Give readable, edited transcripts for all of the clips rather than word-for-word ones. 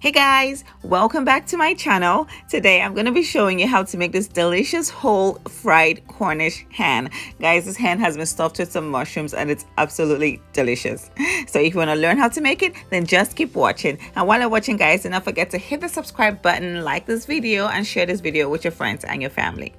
Hey guys, welcome back to my channel. Today I'm going to be showing you how to make this delicious whole fried Cornish hen. Guys, this hen has been stuffed with some mushrooms and it's absolutely delicious. So if you want to learn how to make it, then just keep watching. And while you're watching, guys, do not forget to hit the subscribe button, like this video, and share this video with your friends and your family.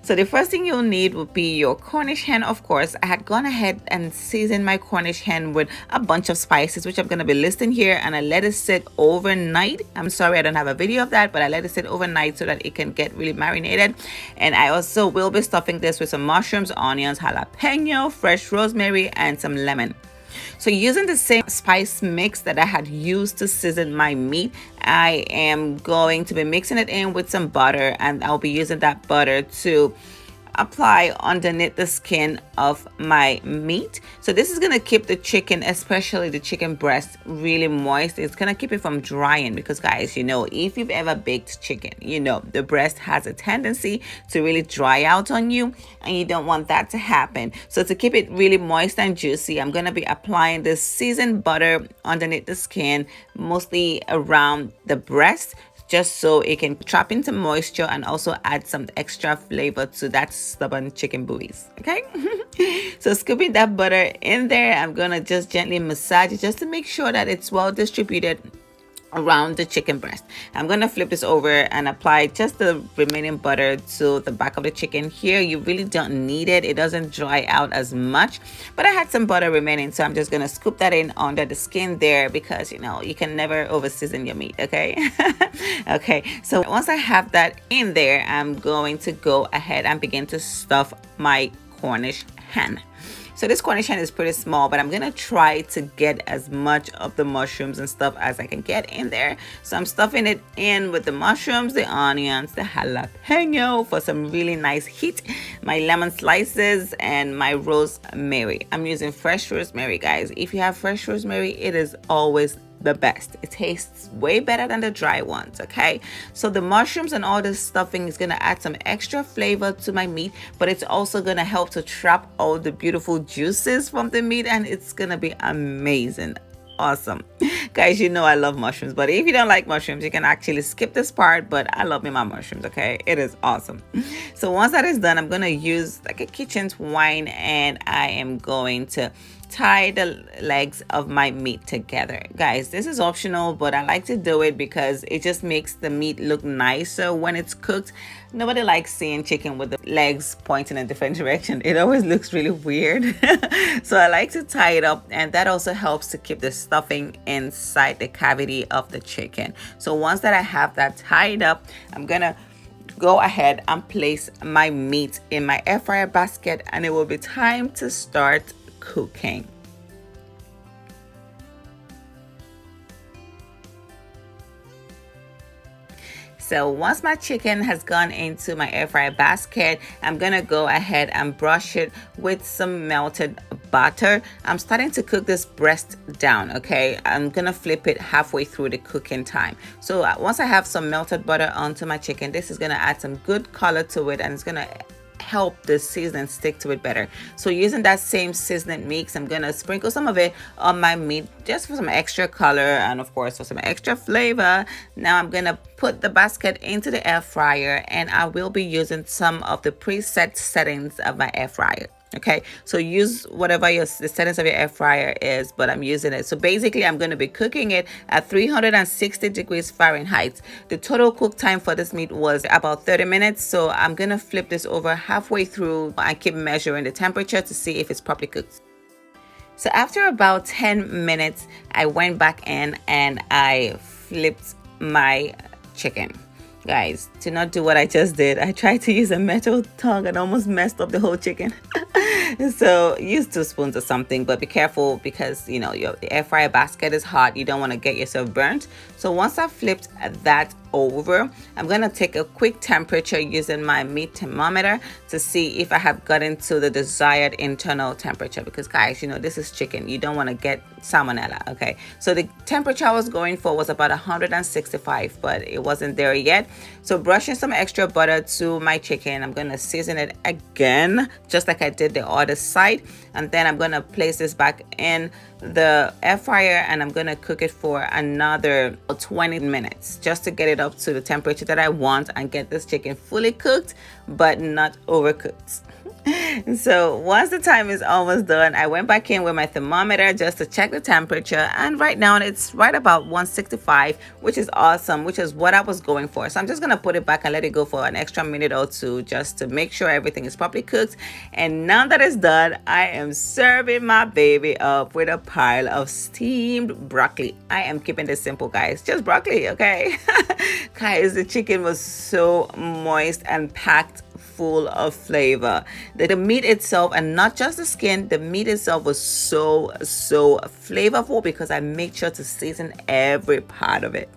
So the first thing you'll need will be your Cornish hen. Of course, I had gone ahead and seasoned my Cornish hen with a bunch of spices, which I'm going to be listing here, and I let it sit overnight. I'm sorry I don't have a video of that, but I let it sit overnight so that it can get really marinated. And I also will be stuffing this with some mushrooms, onions, jalapeno, fresh rosemary, and some lemon. So using the same spice mix that I had used to season my meat, I am going to be mixing it in with some butter, and I'll be using that butter to apply underneath the skin of my meat. So this is going to keep the chicken, especially the chicken breast, really moist. It's going to keep it from drying because, guys, you know, if you've ever baked chicken, you know the breast has a tendency to really dry out on you, and you don't want that to happen. So to keep it really moist and juicy, I'm going to be applying this seasoned butter underneath the skin, mostly around the breast, just so it can trap into moisture and also add some extra flavor to that stubborn chicken booties. Okay. So scooping that butter in there, I'm gonna just gently massage it just to make sure that it's well distributed around the chicken breast. I'm gonna flip this over and apply just the remaining butter to the back of the chicken. Here you really don't need it, it doesn't dry out as much, but I had some butter remaining, so I'm just gonna scoop that in under the skin there, because you know you can never over season your meat. Okay. Okay, so once I have that in there, I'm going to go ahead and begin to stuff my Cornish hen. So this Cornish hen is pretty small, but I'm gonna try to get as much of the mushrooms and stuff as I can get in there. So I'm stuffing it in with the mushrooms, the onions, the jalapeno for some really nice heat, my lemon slices, and my rosemary. I'm using fresh rosemary, guys. If you have fresh rosemary, it is always the best. It tastes way better than the dry ones. Okay, so the mushrooms and all this stuffing is going to add some extra flavor to my meat, but it's also going to help to trap all the beautiful juices from the meat, and it's going to be amazing. Awesome. Guys, you know I love mushrooms, but if you don't like mushrooms, you can actually skip this part, but I love me my mushrooms. Okay, it is awesome. So once that is done, I'm going to use like a kitchen twine, and I am going to tie the legs of my meat together. Guys, this is optional, but I like to do it because it just makes the meat look nicer when it's cooked. Nobody likes seeing chicken with the legs pointing in a different direction. It always looks really weird. So I like to tie it up, and that also helps to keep the stuffing inside the cavity of the chicken. So once that I have that tied up, I'm gonna go ahead and place my meat in my air fryer basket, and it will be time to start cooking. So once my chicken has gone into my air fryer basket, I'm gonna go ahead and brush it with some melted butter. I'm starting to cook this breast down. Okay, I'm gonna flip it halfway through the cooking time. So once I have some melted butter onto my chicken, this is gonna add some good color to it, and it's gonna help the seasoning stick to it better. So using that same seasoning mix, I'm gonna sprinkle some of it on my meat just for some extra color and of course for some extra flavor. Now I'm gonna put the basket into the air fryer, and I will be using some of the preset settings of my air fryer. Okay, so use whatever the settings of your air fryer is, but I'm using it. So basically I'm going to be cooking it at 360 degrees Fahrenheit. The total cook time for this meat was about 30 minutes. So I'm going to flip this over halfway through and keep measuring the temperature to see if it's properly cooked. So after about 10 minutes, I went back in and I flipped my chicken. Guys, do not do what I just did. I tried to use a metal tongue and almost messed up the whole chicken. So use 2 spoons or something, but be careful because you know the air fryer basket is hot. You don't want to get yourself burnt. So once I flipped that over, I'm gonna take a quick temperature using my meat thermometer to see if I have gotten to the desired internal temperature, because guys, you know this is chicken, you don't want to get salmonella. Okay, so the temperature I was going for was about 165, but it wasn't there yet. So brushing some extra butter to my chicken, I'm gonna season it again just like I did the other side, and then I'm gonna place this back in the air fryer and I'm gonna cook it for another 20 minutes just to get it up to the temperature that I want and get this chicken fully cooked but not overcooked. So once the time is almost done, I went back in with my thermometer just to check the temperature, and right now it's right about 165, which is awesome, which is what I was going for. So I'm just gonna put it back and let it go for an extra minute or two just to make sure everything is properly cooked. And now that it's done, I am serving my baby up with a pile of steamed broccoli. I am keeping this simple, guys, just broccoli, okay? Guys, the chicken was so moist and packed full of flavor. The meat itself, and not just the skin, the meat itself was so flavorful because I made sure to season every part of it.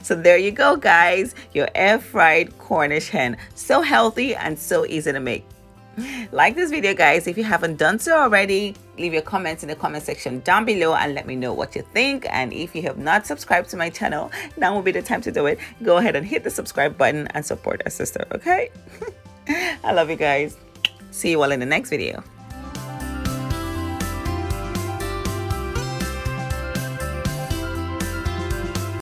So there you go, guys, your air fried Cornish hen. So healthy and so easy to make. Like this video, guys. If you haven't done so already, leave your comments in the comment section down below and let me know what you think. And if you have not subscribed to my channel, now will be the time to do it. Go ahead and hit the subscribe button and support our sister, okay? I love you guys. See you all in the next video.